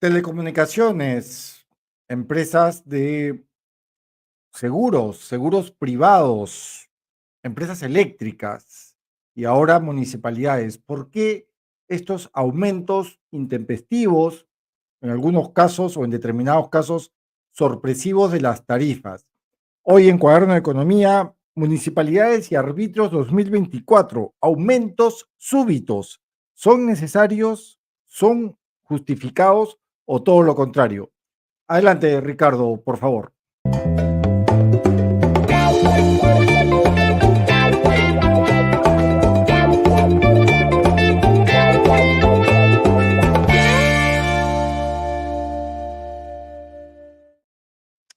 Telecomunicaciones, empresas de seguros privados, empresas eléctricas y ahora municipalidades. ¿Por qué estos aumentos intempestivos, en algunos casos o en determinados casos sorpresivos de las tarifas? Hoy en Cuaderno de Economía, municipalidades y arbitrios 2024, aumentos súbitos. ¿Son necesarios? ¿Son justificados o todo lo contrario? Adelante, Ricardo, por favor.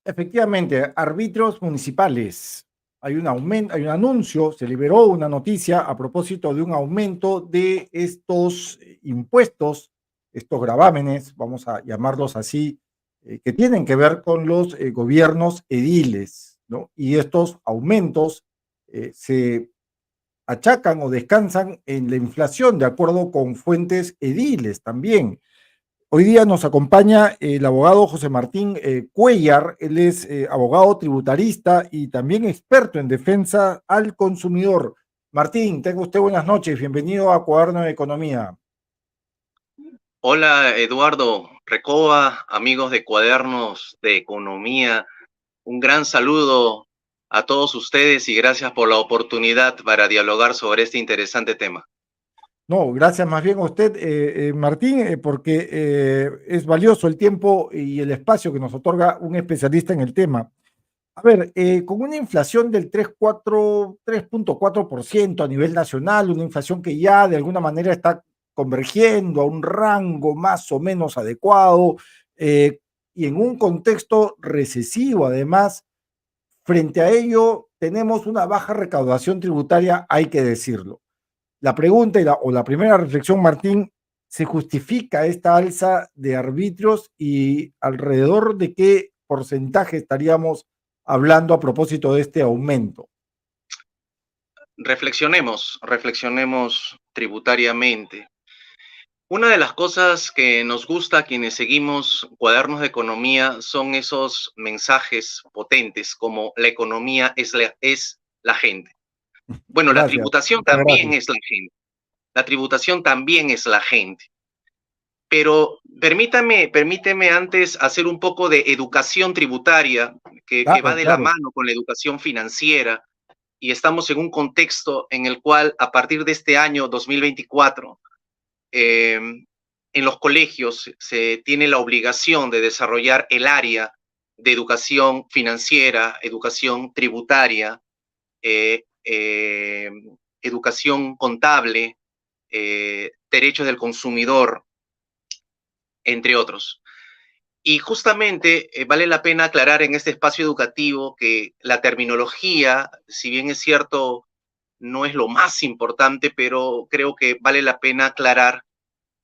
Efectivamente, arbitrios municipales. Hay un aumento, hay un anuncio, se liberó una noticia a propósito de un aumento de estos impuestos, estos gravámenes, vamos a llamarlos así, que tienen que ver con los gobiernos ediles, ¿no? Y estos aumentos se achacan o descansan en la inflación, de acuerdo con fuentes ediles también. Hoy día nos acompaña el abogado José Martín Cuellar. Él es abogado tributarista y también experto en defensa al consumidor. Martín, tenga usted buenas noches, bienvenido a Cuaderno de Economía. Hola Eduardo Recoba, amigos de Cuadernos de Economía, un gran saludo a todos ustedes y gracias por la oportunidad para dialogar sobre este interesante tema. No, gracias más bien a usted, Martín, porque es valioso el tiempo y el espacio que nos otorga un especialista en el tema. A ver, con una inflación del 3.4% a nivel nacional, una inflación que ya de alguna manera está convergiendo a un rango más o menos adecuado, y en un contexto recesivo, además, frente a ello tenemos una baja recaudación tributaria, hay que decirlo. La pregunta o la primera reflexión, Martín, ¿se justifica esta alza de arbitrios y alrededor de qué porcentaje estaríamos hablando a propósito de este aumento? Reflexionemos tributariamente. Una de las cosas que nos gusta a quienes seguimos Cuadernos de Economía son esos mensajes potentes como la economía es la gente. Bueno, la Gracias, tributación muchas también gracias. es la gente. La tributación también es la gente. Pero permíteme antes hacer un poco de educación tributaria que va Claro, de la claro. mano con la educación financiera y estamos en un contexto en el cual a partir de este año 2024 en los colegios se tiene la obligación de desarrollar el área de educación financiera, educación tributaria, eh, eh, educación contable, derechos del consumidor, entre otros. Y justamente vale la pena aclarar en este espacio educativo que la terminología, si bien es cierto, no es lo más importante, pero creo que vale la pena aclarar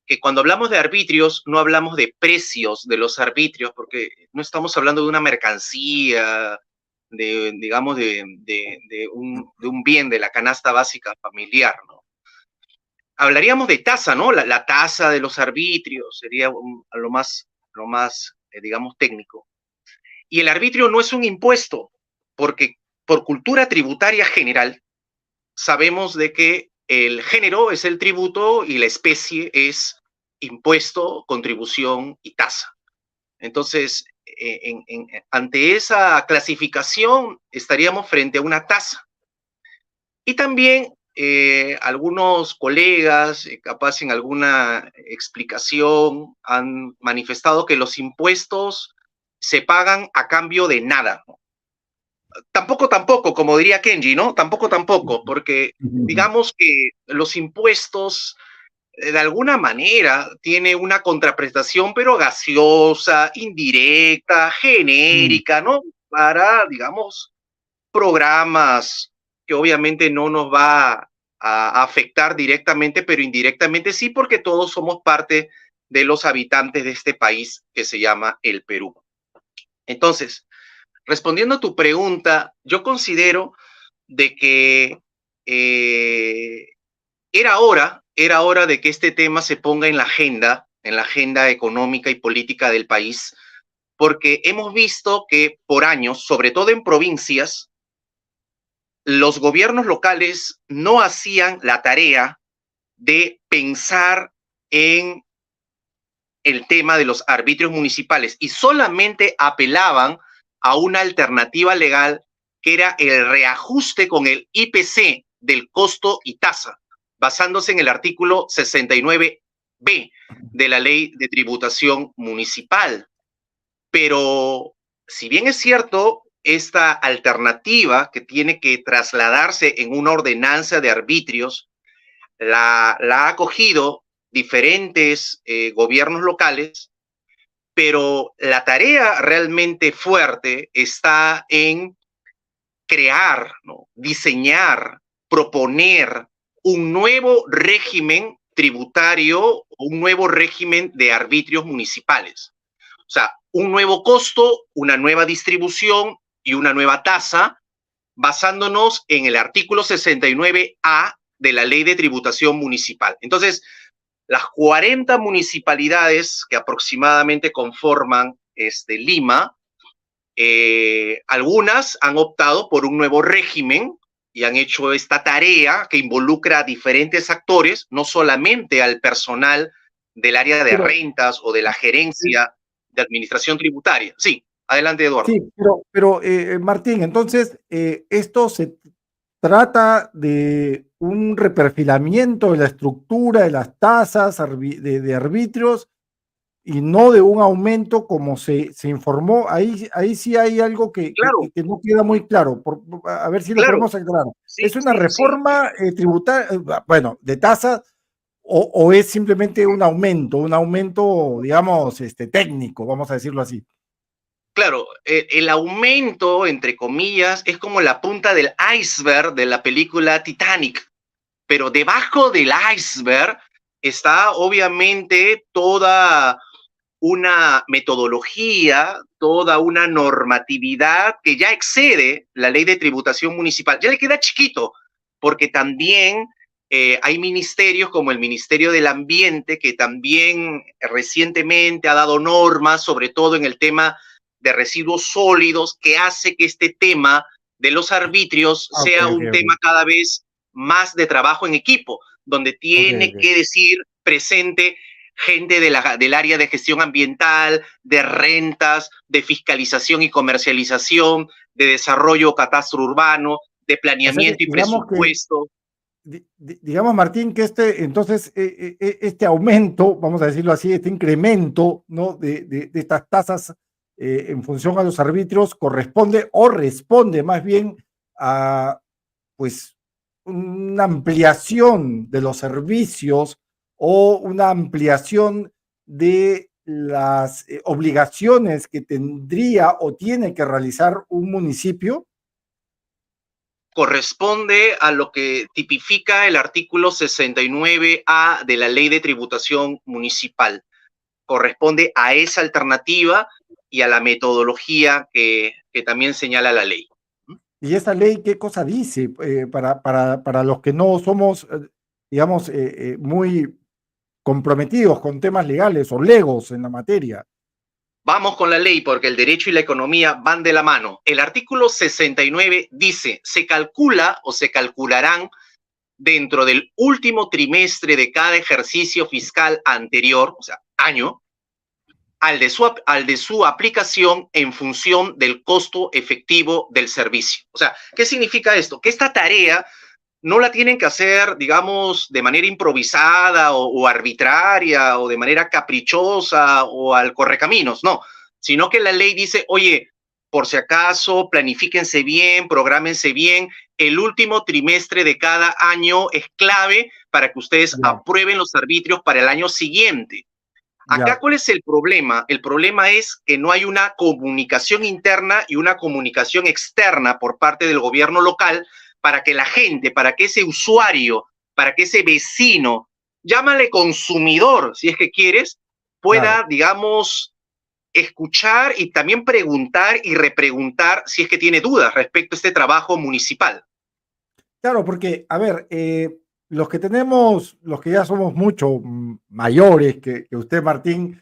que cuando hablamos de arbitrios, no hablamos de precios de los arbitrios, porque no estamos hablando de una mercancía, digamos, de un bien de la canasta básica familiar, ¿no? Hablaríamos de tasa, ¿no? La tasa de los arbitrios sería lo más digamos, técnico. Y el arbitrio no es un impuesto, porque por cultura tributaria general sabemos de que el género es el tributo y la especie es impuesto, contribución y tasa. Entonces, ante esa clasificación estaríamos frente a una tasa. Y también algunos colegas, capaz en alguna explicación, han manifestado que los impuestos se pagan a cambio de nada, ¿no? Tampoco, como diría Kenji, ¿no? Tampoco, porque digamos que los impuestos de alguna manera tiene una contraprestación, pero gaseosa, indirecta, genérica, ¿no? Para, digamos, programas que obviamente no nos va a afectar directamente, pero indirectamente sí, porque todos somos parte de los habitantes de este país que se llama el Perú. Entonces, respondiendo a tu pregunta, yo considero de que era hora de que este tema se ponga en la agenda en la agenda económica y política del país, porque hemos visto que por años, sobre todo en provincias, los gobiernos locales no hacían la tarea de pensar en el tema de los arbitrios municipales y solamente apelaban a una alternativa legal que era el reajuste con el IPC del costo y tasa, basándose en el artículo 69B de la Ley de Tributación Municipal. Pero si bien es cierto, esta alternativa que tiene que trasladarse en una ordenanza de arbitrios, la ha acogido diferentes gobiernos locales, pero la tarea realmente fuerte está en crear, ¿no? Diseñar, proponer un nuevo régimen tributario, un nuevo régimen de arbitrios municipales. O sea, un nuevo costo, una nueva distribución y una nueva tasa, basándonos en el artículo 69A de la Ley de Tributación Municipal. Entonces, las 40 municipalidades que aproximadamente conforman Lima, algunas han optado por un nuevo régimen y han hecho esta tarea que involucra a diferentes actores, no solamente al personal del área de rentas o de la gerencia de administración tributaria. Sí, adelante, Eduardo. Sí, pero Martín, entonces, esto se trata de un reperfilamiento de la estructura de las tasas de arbitrios y no de un aumento como se informó. Ahí sí hay algo Claro, que no queda muy claro. A ver si lo claro. podemos aclarar. Sí, ¿Es una sí, reforma tributaria, bueno, de tasas, o es simplemente un aumento, digamos, técnico, vamos a decirlo así? Claro, el aumento, entre comillas, es como la punta del iceberg de la película Titanic, pero debajo del iceberg está obviamente toda una metodología, toda una normatividad que ya excede la Ley de Tributación Municipal. Ya le queda chiquito, porque también hay ministerios como el Ministerio del Ambiente, que también recientemente ha dado normas, sobre todo en el tema de residuos sólidos, que hace que este tema de los arbitrios sea un tema cada vez más de trabajo en equipo, donde tiene que decir presente gente del área de gestión ambiental, de rentas, de fiscalización y comercialización, de desarrollo catastro urbano, de planeamiento y presupuesto. Digamos, Martín, que entonces, este aumento, vamos a decirlo así, este incremento, ¿no?, de estas tasas en función a los arbitrios corresponde o responde más bien a, pues, una ampliación de los servicios o una ampliación de las obligaciones que tendría o tiene que realizar un municipio. Corresponde a lo que tipifica el artículo 69A de la Ley de Tributación Municipal. Corresponde a esa alternativa y a la metodología que también señala la ley. ¿Y esa ley qué cosa dice para los que no somos, digamos, muy comprometidos con temas legales o legos en la materia? Vamos con la ley porque el derecho y la economía van de la mano. El artículo 69 dice, se calcula o se calcularán dentro del último trimestre de cada ejercicio fiscal anterior, o sea, año, al de su aplicación en función del costo efectivo del servicio. O sea, ¿qué significa esto? Que esta tarea no la tienen que hacer, digamos, de manera improvisada o arbitraria o de manera caprichosa o al correcaminos, no, sino que la ley dice, oye, por si acaso, planifíquense bien, prográmense bien, el último trimestre de cada año es clave para que ustedes aprueben los arbitrios para el año siguiente. Acá, ¿cuál es el problema? El problema es que no hay una comunicación interna y una comunicación externa por parte del gobierno local para que la gente, para que ese usuario, para que ese vecino, llámale consumidor, si es que quieres, pueda, digamos, escuchar y también preguntar y repreguntar si es que tiene dudas respecto a este trabajo municipal. Claro, porque, a ver, los que tenemos, los que ya somos mucho mayores que usted, Martín,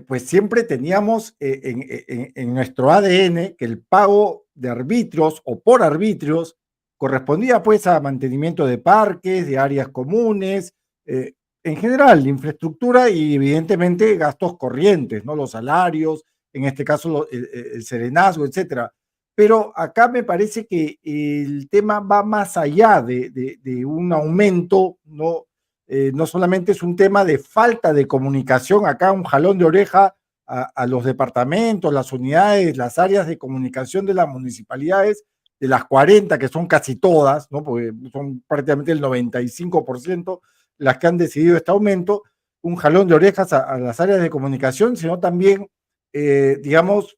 pues siempre teníamos en nuestro ADN que el pago de arbitrios o por arbitrios correspondía pues a mantenimiento de parques, de áreas comunes, en general, infraestructura y evidentemente gastos corrientes, ¿no? Los salarios, en este caso el serenazgo, etcétera. Pero acá me parece que el tema va más allá de un aumento, ¿no? No solamente es un tema de falta de comunicación, acá un jalón de oreja a los departamentos, las unidades, las áreas de comunicación de las municipalidades, de las 40, que son casi todas, ¿no? Porque son prácticamente el 95% las que han decidido este aumento, un jalón de orejas a las áreas de comunicación, sino también, digamos,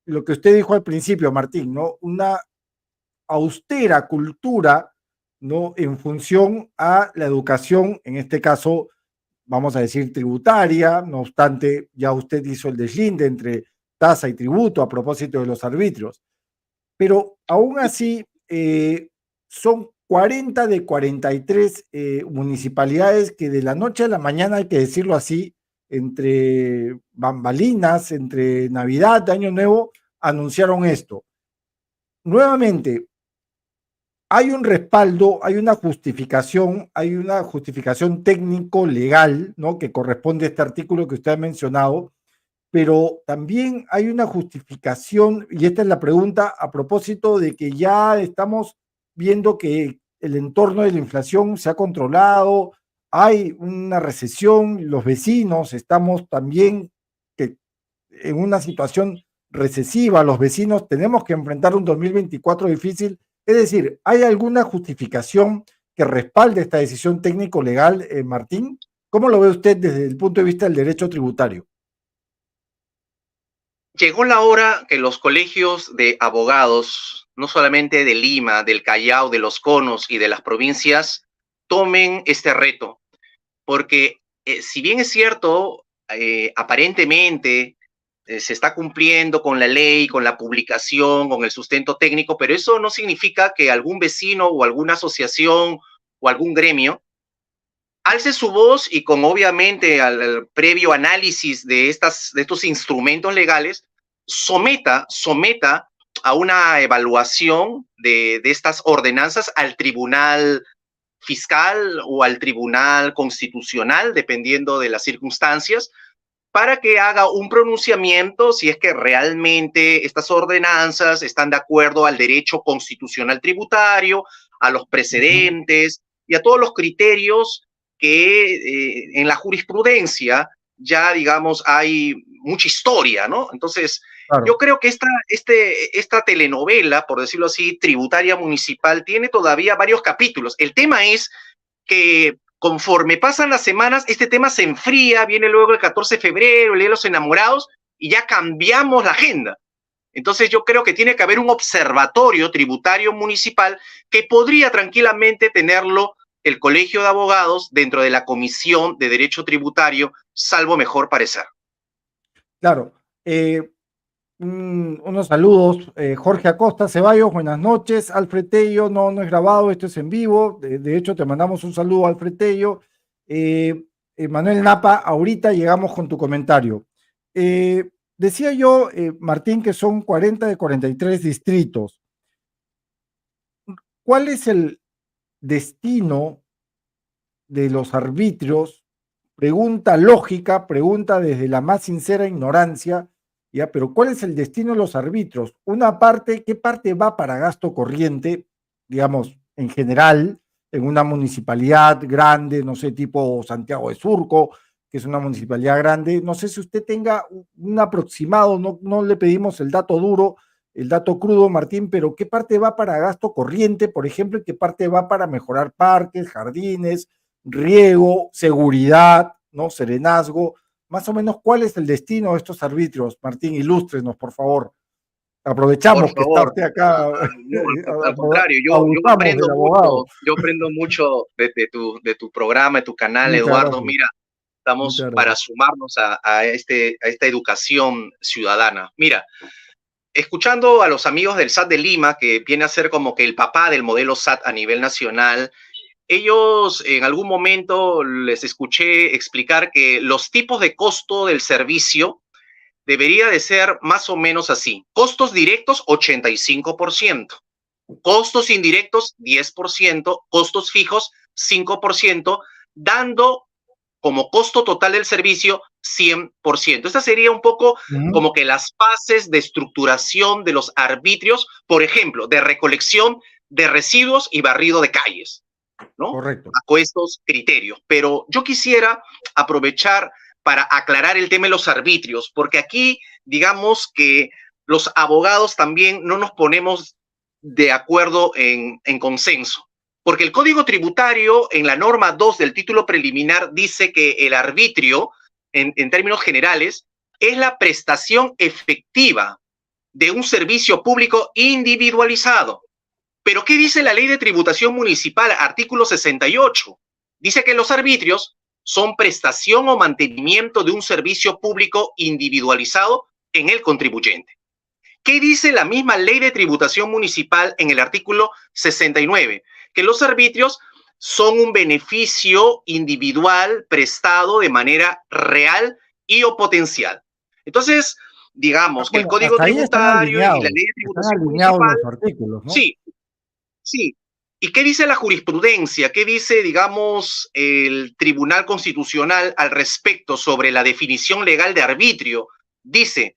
lo que usted dijo al principio, Martín, ¿no? Una austera cultura, ¿no? En función a la educación, en este caso, vamos a decir, tributaria, no obstante, ya usted hizo el deslinde entre tasa y tributo a propósito de los arbitrios. Pero aún así, son 40 de 43 municipalidades que de la noche a la mañana, hay que decirlo así, entre bambalinas, entre Navidad, Año Nuevo, anunciaron esto. Nuevamente, hay un respaldo, hay una justificación técnico-legal, ¿no? Que corresponde a este artículo que usted ha mencionado, pero también hay una justificación, y esta es la pregunta a propósito de que ya estamos viendo que el entorno de la inflación se ha controlado, hay una recesión, los vecinos estamos también que en una situación recesiva, los vecinos tenemos que enfrentar un 2024 difícil, es decir, ¿hay alguna justificación que respalde esta decisión técnico-legal, Martín? ¿Cómo lo ve usted desde el punto de vista del derecho tributario? Llegó la hora que los colegios de abogados, no solamente de Lima, del Callao, de los Conos y de las provincias, tomen este reto, porque si bien es cierto, aparentemente se está cumpliendo con la ley, con la publicación, con el sustento técnico, pero eso no significa que algún vecino o alguna asociación o algún gremio alce su voz y con obviamente al previo análisis de estos instrumentos legales, someta a una evaluación de estas ordenanzas al tribunal fiscal o al tribunal constitucional, dependiendo de las circunstancias, para que haga un pronunciamiento si es que realmente estas ordenanzas están de acuerdo al derecho constitucional tributario, a los precedentes y a todos los criterios que en la jurisprudencia ya, digamos, hay mucha historia, ¿no? Entonces, yo Claro. creo que esta telenovela, por decirlo así, tributaria municipal, tiene todavía varios capítulos. El tema es que conforme pasan las semanas, este tema se enfría, viene luego el 14 de febrero, el Día de los Enamorados, y ya cambiamos la agenda. Entonces yo creo que tiene que haber un observatorio tributario municipal que podría tranquilamente tenerlo el Colegio de Abogados dentro de la Comisión de Derecho Tributario, salvo mejor parecer. Claro. Unos saludos. Jorge Acosta Ceballos, buenas noches. Alfred Tello, no, no es grabado, esto es en vivo. De hecho, te mandamos un saludo, Alfred Tello. Manuel Napa, ahorita llegamos con tu comentario. Decía yo, Martín, que son 40 de 43 distritos. ¿Cuál es el destino de los arbitrios? Pregunta lógica, pregunta desde la más sincera ignorancia, ¿ya? Pero ¿cuál es el destino de los arbitrios? Una parte, ¿qué parte va para gasto corriente, digamos, en general, en una municipalidad grande, no sé, tipo Santiago de Surco, que es una municipalidad grande? No sé si usted tenga un aproximado, no, no le pedimos el dato duro, el dato crudo, Martín, pero ¿qué parte va para gasto corriente, por ejemplo, y qué parte va para mejorar parques, jardines, riego, seguridad, ¿no? Serenazgo, más o menos cuál es el destino de estos arbitrios? Martín, ilústrenos, por favor. Por Aprovechamos que está favor. usted acá, No, al contrario, abusamos del abogado. yo aprendo mucho de tu programa, de tu canal, Muchas Eduardo. gracias, Mira, estamos muchas para gracias. sumarnos a esta educación ciudadana. Mira, escuchando a los amigos del SAT de Lima, que viene a ser como que el papá del modelo SAT a nivel nacional, ellos en algún momento les escuché explicar que los tipos de costo del servicio debería de ser más o menos así. Costos directos, 85%. Costos indirectos, 10%. Costos fijos, 5%, dando como costo total del servicio 100%. Esta sería un poco Ujú. como que las fases de estructuración de los arbitrios, por ejemplo, de recolección de residuos y barrido de calles, ¿no? Correcto. Bajo estos criterios. Pero yo quisiera aprovechar para aclarar el tema de los arbitrios, porque aquí, digamos que los abogados también no nos ponemos de acuerdo en consenso. Porque el Código Tributario, en la norma 2 del título preliminar, dice que el arbitrio, en términos generales, es la prestación efectiva de un servicio público individualizado. Pero ¿qué dice la Ley de Tributación Municipal, artículo 68? Dice que los arbitrios son prestación o mantenimiento de un servicio público individualizado en el contribuyente. ¿Qué dice la misma Ley de Tributación Municipal en el artículo 69? Que los arbitrios son un beneficio individual prestado de manera real y o potencial. Entonces, digamos que el Bueno, Código hasta ahí Tributario y la Ley de están Tributación alineados Municipal, los artículos, ¿no? sí, sí. ¿Y qué dice la jurisprudencia? ¿Qué dice, digamos, el Tribunal Constitucional al respecto sobre la definición legal de arbitrio? Dice,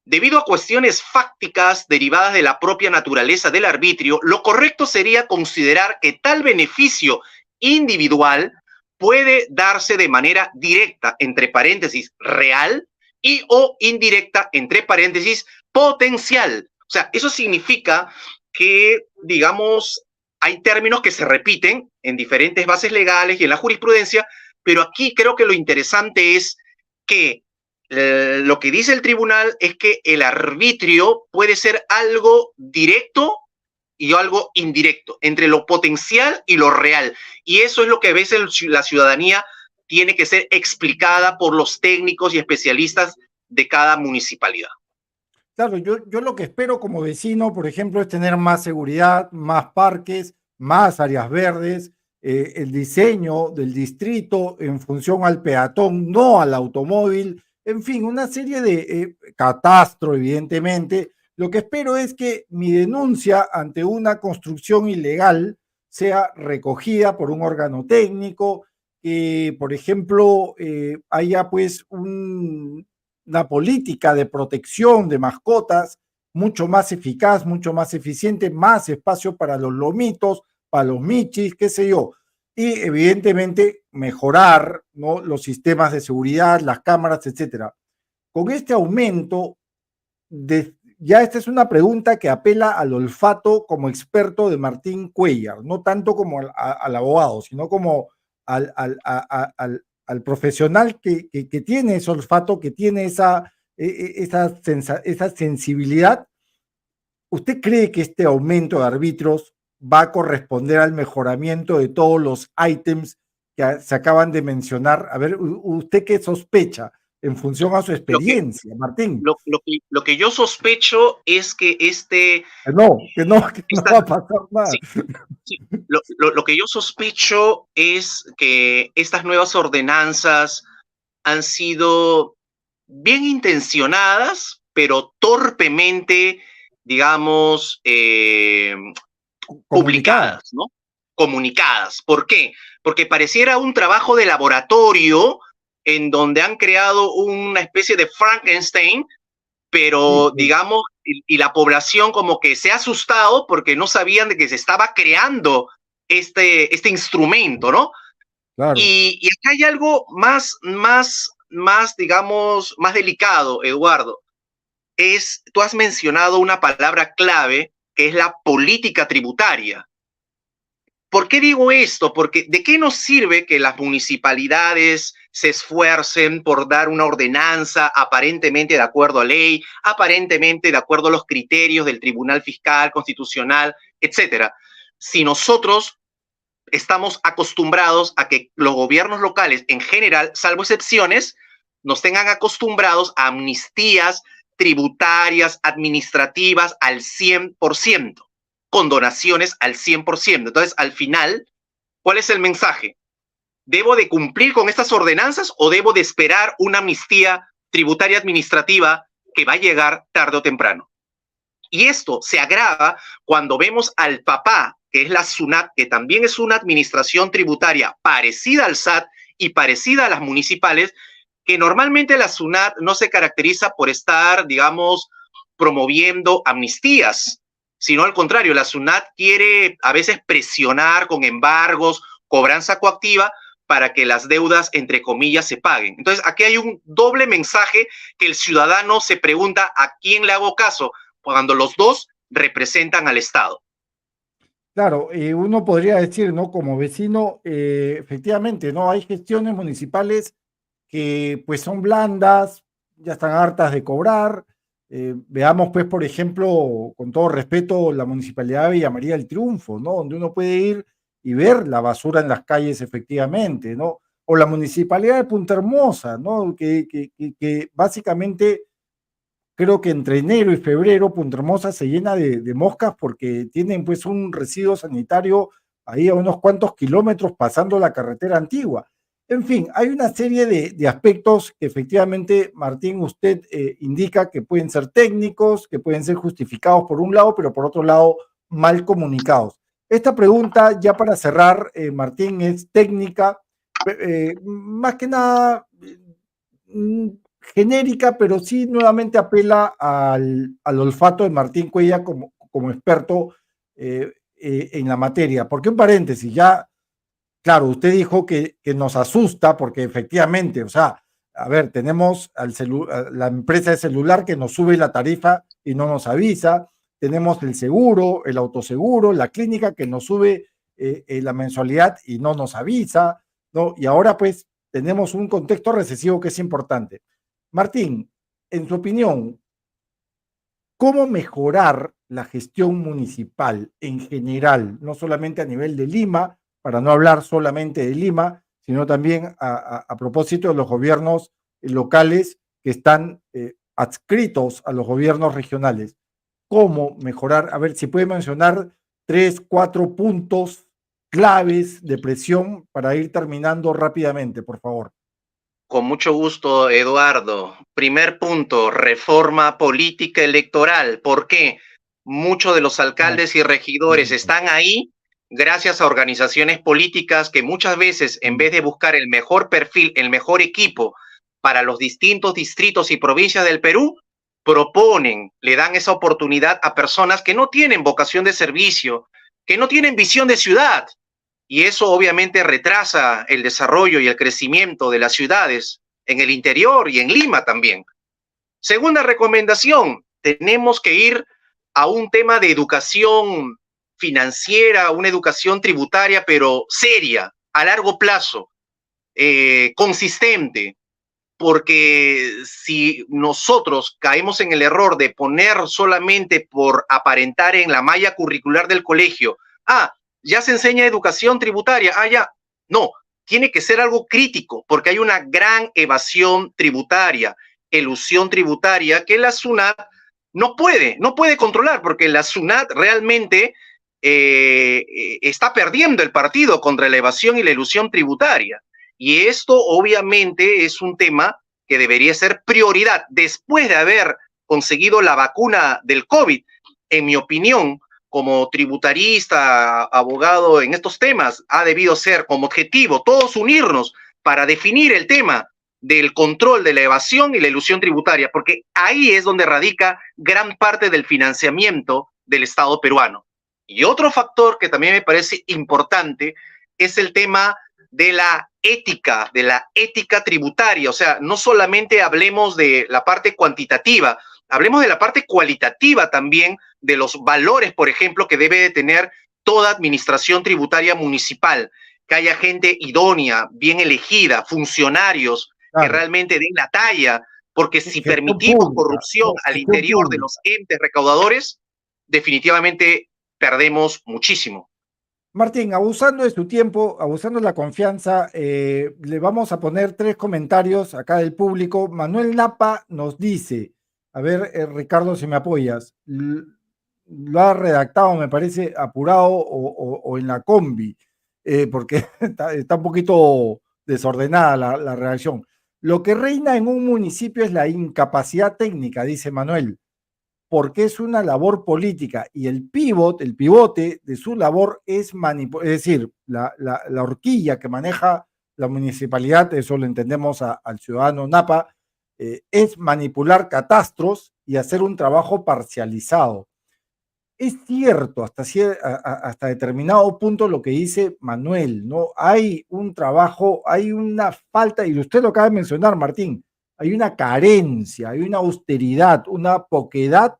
debido a cuestiones fácticas derivadas de la propia naturaleza del arbitrio, lo correcto sería considerar que tal beneficio individual puede darse de manera directa, entre paréntesis, real, y o indirecta, entre paréntesis, potencial. O sea, eso significa que, digamos, hay términos que se repiten en diferentes bases legales y en la jurisprudencia, pero aquí creo que lo interesante es que lo que dice el tribunal es que el arbitrio puede ser algo directo y algo indirecto, entre lo potencial y lo real. Y eso es lo que a veces la ciudadanía tiene que ser explicada por los técnicos y especialistas de cada municipalidad. Claro, yo lo que espero como vecino, por ejemplo, es tener más seguridad, más parques, más áreas verdes, el diseño del distrito en función al peatón, no al automóvil, en fin, una serie de catastro, evidentemente. Lo que espero es que mi denuncia ante una construcción ilegal sea recogida por un órgano técnico, que, por ejemplo, haya pues una política de protección de mascotas mucho más eficaz, mucho más eficiente, más espacio para los lomitos, para los michis, qué sé yo. Y evidentemente mejorar, ¿no?, los sistemas de seguridad, las cámaras, etcétera. Con este aumento, ya esta es una pregunta que apela al olfato como experto de Martín Cuellar, no tanto como al abogado, sino como al profesional que tiene ese olfato, que tiene esa sensibilidad. ¿Usted cree que este aumento de árbitros va a corresponder al mejoramiento de todos los ítems que se acaban de mencionar? A ver, ¿usted qué sospecha en función a su Lo que, experiencia, Martín? lo que yo sospecho es que Que no esta, va a pasar nada. sí, sí, lo que yo sospecho es que estas nuevas ordenanzas han sido bien intencionadas, pero torpemente, digamos, Comunicada. publicadas, ¿no? Comunicadas. ¿Por qué? Porque pareciera un trabajo de laboratorio en donde han creado una especie de Frankenstein, Sí, pero digamos, y la población como que se ha asustado porque no sabían de que se estaba creando este instrumento, ¿no? claro. Y acá hay algo digamos, más delicado, Eduardo. Tú has mencionado una palabra clave que es la política tributaria. ¿Por qué digo esto? Porque ¿de qué nos sirve que las municipalidades se esfuercen por dar una ordenanza aparentemente de acuerdo a ley, aparentemente de acuerdo a los criterios del Tribunal Fiscal, Constitucional, etcétera? Si nosotros estamos acostumbrados a que los gobiernos locales en general, salvo excepciones, nos tengan acostumbrados a amnistías tributarias, administrativas al 100%, con donaciones al 100%. Entonces, al final, ¿Cuál es el mensaje? ¿Debo de cumplir con estas ordenanzas o debo de esperar una amnistía tributaria administrativa que va a llegar tarde o temprano? Y esto se agrava cuando vemos al papá, que es la SUNAT, que también es una administración tributaria parecida al SAT y parecida a las municipales, que normalmente la SUNAT no se caracteriza por estar, digamos, promoviendo amnistías, sino al contrario, la SUNAT quiere a veces presionar con embargos, cobranza coactiva, para que las deudas, entre comillas, se paguen. Entonces, aquí hay un doble mensaje que el ciudadano se pregunta a quién le hago caso, cuando los dos representan al Estado. Claro, uno podría decir, ¿no? Como vecino, efectivamente, ¿no? Hay gestiones municipales que pues son blandas, ya están hartas de cobrar. Veamos, pues, por ejemplo, con todo respeto, la Municipalidad de Villa María del Triunfo, ¿no? Donde uno puede ir y ver la basura en las calles, efectivamente, ¿no? O la Municipalidad de Punta Hermosa, ¿no? Que básicamente creo que entre enero y febrero Punta Hermosa se llena de moscas porque tienen pues un residuo sanitario ahí a unos cuantos kilómetros pasando la carretera antigua. En fin, hay una serie de aspectos que efectivamente, Martín, usted indica que pueden ser técnicos, que pueden ser justificados por un lado, pero por otro lado mal comunicados. Esta pregunta, ya para cerrar, Martín, es técnica, más que nada genérica, pero sí nuevamente apela al olfato de Martín Cuellar como experto en la materia. Porque un paréntesis, ya, claro, usted dijo que nos asusta porque efectivamente, o sea, a ver, tenemos a la empresa de celular que nos sube la tarifa y no nos avisa, tenemos el seguro, el autoseguro, la clínica que nos sube la mensualidad y no nos avisa, ¿no? Y ahora pues tenemos un contexto recesivo que es importante. Martín, en su opinión, ¿cómo mejorar la gestión municipal en general, no solamente a nivel de Lima, para no hablar solamente de Lima, sino también a propósito de los gobiernos locales que están adscritos a los gobiernos regionales? ¿Cómo mejorar? A ver si puede mencionar 3, 4 puntos claves de presión para ir terminando rápidamente, por favor. Con mucho gusto, Eduardo. Primer punto, reforma política electoral. ¿Por qué? Muchos de los Ah, alcaldes y regidores perfecto. están ahí gracias a organizaciones políticas que muchas veces, en vez de buscar el mejor perfil, el mejor equipo para los distintos distritos y provincias del Perú, proponen, le dan esa oportunidad a personas que no tienen vocación de servicio, que no tienen visión de ciudad, y eso obviamente retrasa el desarrollo y el crecimiento de las ciudades en el interior y en Lima también. Segunda recomendación, tenemos que ir a un tema de educación financiera, una educación tributaria, pero seria, a largo plazo, consistente, porque si nosotros caemos en el error de poner solamente por aparentar en la malla curricular del colegio, ya se enseña educación tributaria, ya, no, tiene que ser algo crítico, porque hay una gran evasión tributaria, elusión tributaria, que la SUNAT no puede controlar, porque la SUNAT realmente está perdiendo el partido contra la evasión y la elusión tributaria. Y esto obviamente es un tema que debería ser prioridad después de haber conseguido la vacuna del COVID. En mi opinión, como tributarista, abogado en estos temas, ha debido ser como objetivo todos unirnos para definir el tema del control de la evasión y la elusión tributaria, porque ahí es donde radica gran parte del financiamiento del Estado peruano. Y otro factor que también me parece importante es el tema de la ética tributaria. O sea, no solamente hablemos de la parte cuantitativa, hablemos de la parte cualitativa también, de los valores, por ejemplo, que debe de tener toda administración tributaria municipal, que haya gente idónea, bien elegida, funcionarios que Claro, realmente den la talla, porque si gestión permitimos pública, corrupción ¿no? al Gestión interior de pública. los entes recaudadores, definitivamente perdemos muchísimo. Martín, abusando de su tiempo, abusando de la confianza, le vamos a poner 3 comentarios acá del público. Manuel Napa nos dice, a ver, Ricardo, si me apoyas, lo ha redactado, me parece, apurado o en la combi. porque está un poquito desordenada la redacción. Lo que reina en un municipio es la incapacidad técnica, dice Manuel, porque es una labor política y el pivote de su labor es es decir, la horquilla que maneja la municipalidad, eso lo entendemos al ciudadano Napa, es manipular catastros y hacer un trabajo parcializado. Es cierto hasta determinado punto lo que dice Manuel, ¿no? Hay un trabajo, hay una falta, y usted lo acaba de mencionar, Martín, hay una carencia, hay una austeridad, una poquedad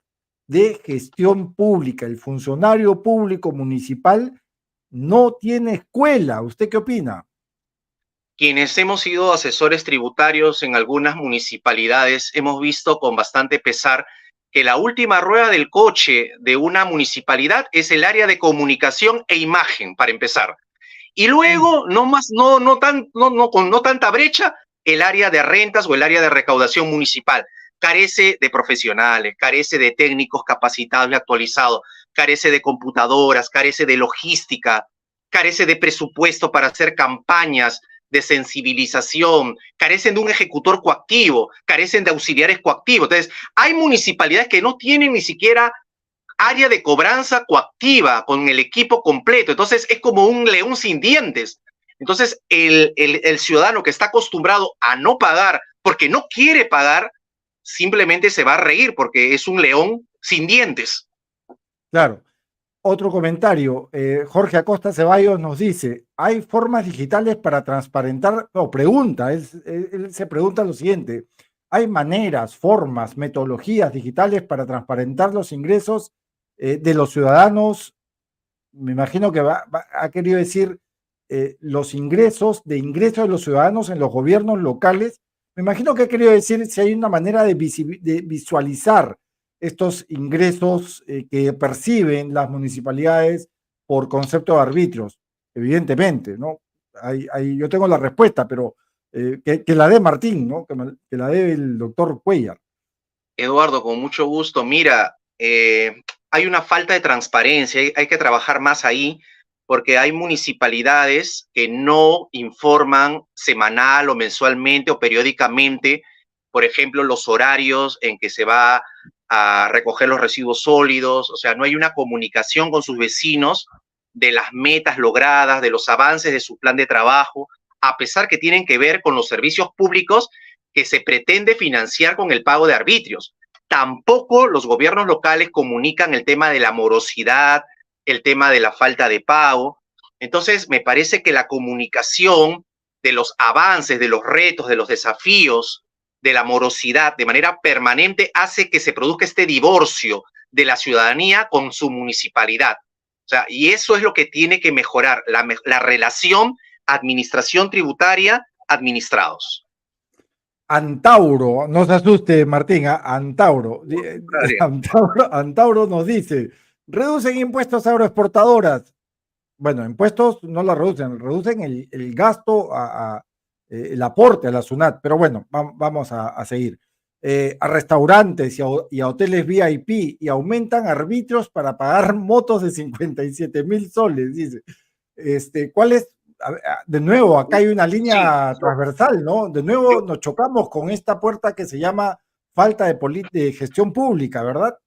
de gestión pública. El funcionario público municipal no tiene escuela. ¿Usted qué opina? Quienes hemos sido asesores tributarios en algunas municipalidades hemos visto con bastante pesar que la última rueda del coche de una municipalidad es el área de comunicación e imagen, para empezar. Y luego, no más, con no tanta brecha, el área de rentas o el área de recaudación municipal. Carece de profesionales, carece de técnicos capacitados y actualizados, carece de computadoras, carece de logística, carece de presupuesto para hacer campañas de sensibilización, carecen de un ejecutor coactivo, carecen de auxiliares coactivos. Entonces, hay municipalidades que no tienen ni siquiera área de cobranza coactiva con el equipo completo. Entonces, es como un león sin dientes. Entonces, el ciudadano que está acostumbrado a no pagar porque no quiere pagar, simplemente se va a reír porque es un león sin dientes. Claro. Otro comentario, Jorge Acosta Ceballos nos dice, ¿hay formas digitales para transparentar? No, pregunta, él se pregunta lo siguiente, ¿hay maneras, formas, metodologías digitales para transparentar los ingresos de los ciudadanos? Me imagino que ha querido decir los ingresos de los ciudadanos en los gobiernos locales. Me imagino que ha querido decir si hay una manera de visualizar estos ingresos que perciben las municipalidades por concepto de arbitrios, evidentemente, ¿no? Yo tengo la respuesta, pero que la dé Martín, ¿no? Que la dé el doctor Cuellar. Eduardo, con mucho gusto. Mira, hay una falta de transparencia, hay que trabajar más ahí, porque hay municipalidades que no informan semanal o mensualmente o periódicamente, por ejemplo, los horarios en que se va a recoger los residuos sólidos, o sea, no hay una comunicación con sus vecinos de las metas logradas, de los avances de su plan de trabajo, a pesar que tienen que ver con los servicios públicos que se pretende financiar con el pago de arbitrios. Tampoco los gobiernos locales comunican el tema de la morosidad, el tema de la falta de pago. Entonces, me parece que la comunicación de los avances, de los retos, de los desafíos, de la morosidad de manera permanente hace que se produzca este divorcio de la ciudadanía con su municipalidad. O sea, y eso es lo que tiene que mejorar, la relación administración tributaria, administrados. Antauro, no se asuste, Martín, Antauro. Antauro nos dice, reducen impuestos agroexportadoras. Bueno, impuestos no la reducen el gasto, el aporte a la SUNAT, pero bueno, vamos a seguir. A restaurantes y a hoteles VIP y aumentan arbitrios para pagar motos de 57,000 soles, dice. ¿Cuál es? De nuevo, acá hay una línea transversal, ¿no? De nuevo nos chocamos con esta puerta que se llama falta de gestión pública, ¿verdad?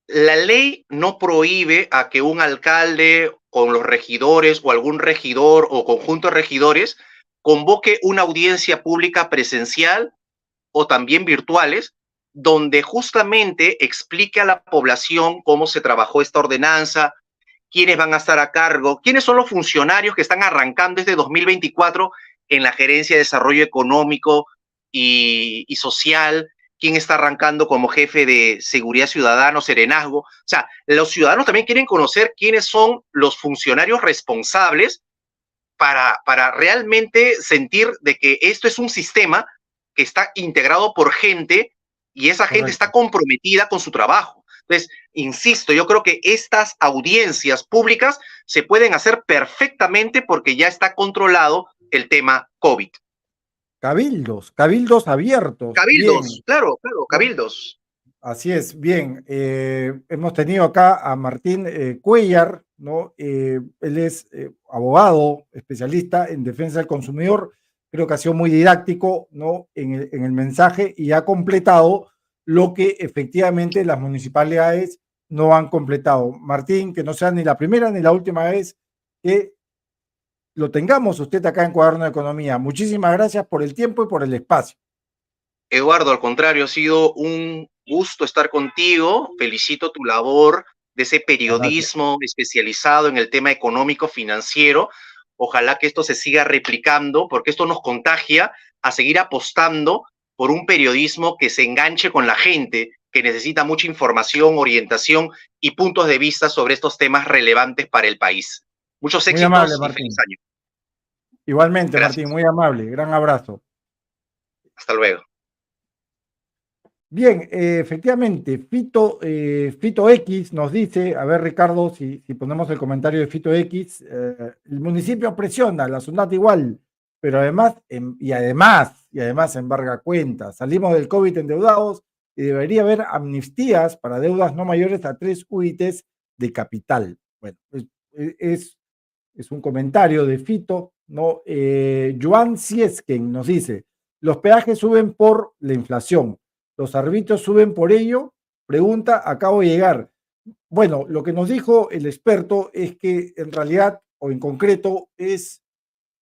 La ley no prohíbe a que un alcalde con los regidores o algún regidor o conjunto de regidores convoque una audiencia pública presencial o también virtuales, donde justamente explique a la población cómo se trabajó esta ordenanza, quiénes van a estar a cargo, quiénes son los funcionarios que están arrancando desde 2024 en la Gerencia de Desarrollo Económico y Social, quién está arrancando como jefe de Seguridad Ciudadana o Serenazgo. O sea, los ciudadanos también quieren conocer quiénes son los funcionarios responsables para realmente sentir de que esto es un sistema que está integrado por gente y esa gente está comprometida con su trabajo. Entonces, insisto, yo creo que estas audiencias públicas se pueden hacer perfectamente porque ya está controlado el tema COVID. Cabildos abiertos. Cabildos, Bien. claro, cabildos. Así es, bien. Hemos tenido acá a Martín Cuellar, ¿no? Él es abogado, especialista en defensa del consumidor. Creo que ha sido muy didáctico, ¿no? En el mensaje y ha completado lo que efectivamente las municipalidades no han completado. Martín, que no sea ni la primera ni la última vez que lo tengamos usted acá en Cuaderno de Economía. Muchísimas gracias por el tiempo y por el espacio. Eduardo, al contrario, ha sido un gusto estar contigo. Felicito tu labor de ese Gracias. periodismo especializado en el tema económico financiero. Ojalá que esto se siga replicando, porque esto nos contagia a seguir apostando por un periodismo que se enganche con la gente, que necesita mucha información, orientación y puntos de vista sobre estos temas relevantes para el país. Muchos Muy amable, éxitos y feliz Martín. año. Igualmente, Martín, Gracias. muy amable. Gran abrazo. Hasta luego. Bien, efectivamente, Fito X nos dice, a ver Ricardo, si ponemos el comentario de Fito X, el municipio presiona, la SUNAT igual, pero además embarga cuentas. Salimos del COVID endeudados y debería haber amnistías para deudas no mayores a 3 UITs de capital. Bueno, es, es un comentario de Fito, ¿no? Joan Siesken nos dice, los peajes suben por la inflación, los árbitros suben por ello, pregunta, acabo de llegar. Bueno, lo que nos dijo el experto es que en realidad, o en concreto, es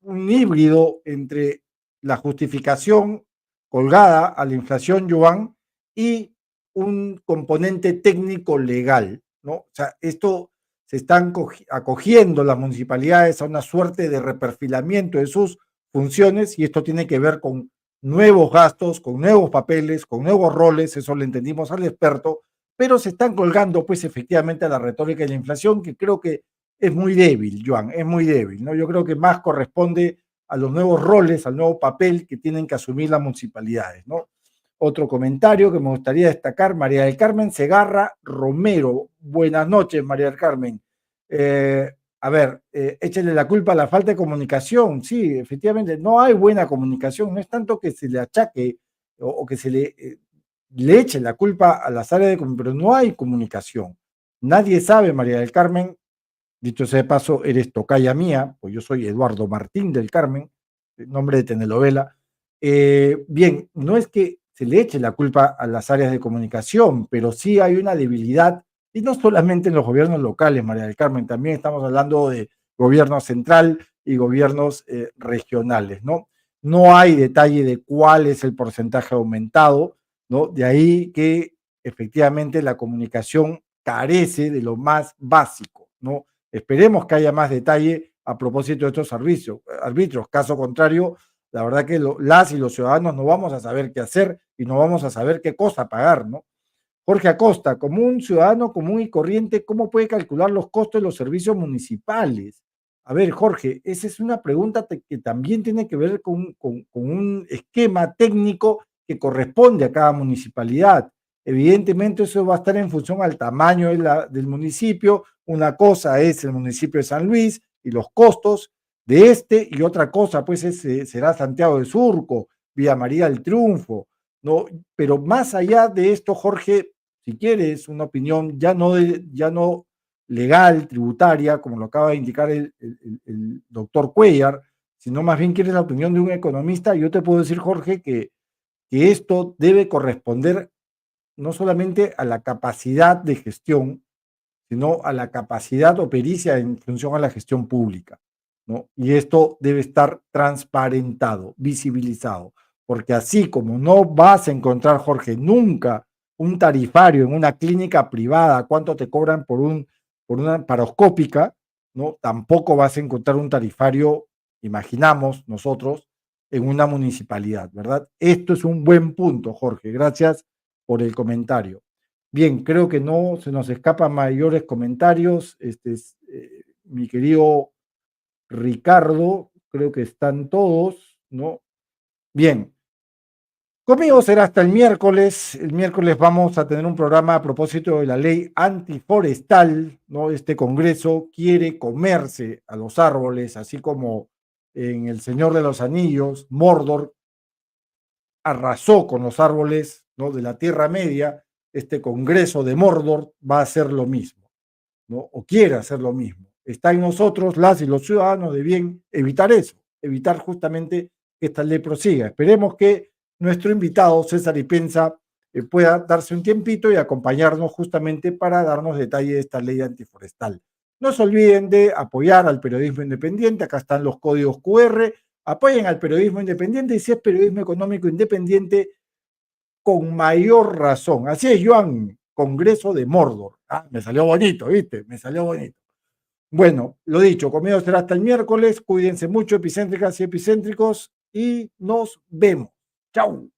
un híbrido entre la justificación colgada a la inflación yuan y un componente técnico legal, ¿no? O sea, esto se están acogiendo las municipalidades a una suerte de reperfilamiento de sus funciones y esto tiene que ver con nuevos gastos, con nuevos papeles, con nuevos roles, eso lo entendimos al experto, pero se están colgando pues efectivamente a la retórica de la inflación que creo que es muy débil, Joan, es muy débil, ¿no? Yo creo que más corresponde a los nuevos roles, al nuevo papel que tienen que asumir las municipalidades, ¿no? Otro comentario que me gustaría destacar, María del Carmen Segarra Romero. Buenas noches, María del Carmen. A ver, échale la culpa a la falta de comunicación. Sí, efectivamente, no hay buena comunicación. No es tanto que se le achaque o que se le eche la culpa a las áreas de comunicación, pero no hay comunicación. Nadie sabe, María del Carmen, dicho sea de paso, eres tocaya mía, pues yo soy Eduardo Martín del Carmen, nombre de telenovela. Bien, no es que se le eche la culpa a las áreas de comunicación, pero sí hay una debilidad, y no solamente en los gobiernos locales, María del Carmen, también estamos hablando de gobierno central y gobiernos regionales, ¿no? No hay detalle de cuál es el porcentaje aumentado, ¿no? De ahí que efectivamente la comunicación carece de lo más básico, ¿no? Esperemos que haya más detalle a propósito de estos árbitros. Caso contrario, la verdad que las y los ciudadanos no vamos a saber qué hacer y no vamos a saber qué cosa pagar, ¿no? Jorge Acosta, como un ciudadano común y corriente, ¿cómo puede calcular los costos de los servicios municipales? A ver, Jorge, esa es una pregunta que también tiene que ver con un esquema técnico que corresponde a cada municipalidad. Evidentemente eso va a estar en función al tamaño del municipio. Una cosa es el municipio de San Luis y los costos de este y otra cosa pues será Santiago de Surco, Villa María del Triunfo, ¿no? Pero más allá de esto, Jorge, si quieres una opinión ya no legal, tributaria, como lo acaba de indicar el doctor Cuellar, sino más bien quieres la opinión de un economista, yo te puedo decir, Jorge, que esto debe corresponder no solamente a la capacidad de gestión, sino a la capacidad o pericia en función a la gestión pública, ¿no? Y esto debe estar transparentado, visibilizado, porque así como no vas a encontrar, Jorge, nunca un tarifario en una clínica privada, cuánto te cobran por una paroscópica, ¿no? Tampoco vas a encontrar un tarifario, imaginamos nosotros, en una municipalidad, ¿verdad? Esto es un buen punto, Jorge. Gracias por el comentario. Bien, creo que no se nos escapan mayores comentarios. Mi querido Ricardo, creo que están todos, ¿no? Bien, conmigo será hasta el miércoles. El miércoles vamos a tener un programa a propósito de la ley antiforestal, ¿no? Este Congreso quiere comerse a los árboles, así como en El Señor de los Anillos, Mordor arrasó con los árboles, ¿no? De la Tierra Media. este Congreso de Mordor va a hacer lo mismo, ¿no? O quiere hacer lo mismo. Está en nosotros, las y los ciudadanos, de bien evitar eso, evitar justamente que esta ley prosiga. Esperemos que nuestro invitado, César Ipenza, pueda darse un tiempito y acompañarnos justamente para darnos detalle de esta ley antiforestal. No se olviden de apoyar al periodismo independiente, acá están los códigos QR, apoyen al periodismo independiente y si es periodismo económico independiente, con mayor razón. Así es, Joan, Congreso de Mordor. Ah, me salió bonito, ¿viste? Me salió bonito. Bueno, lo dicho, conmigo será hasta el miércoles. Cuídense mucho, epicéntricas y epicéntricos, y nos vemos. Chau.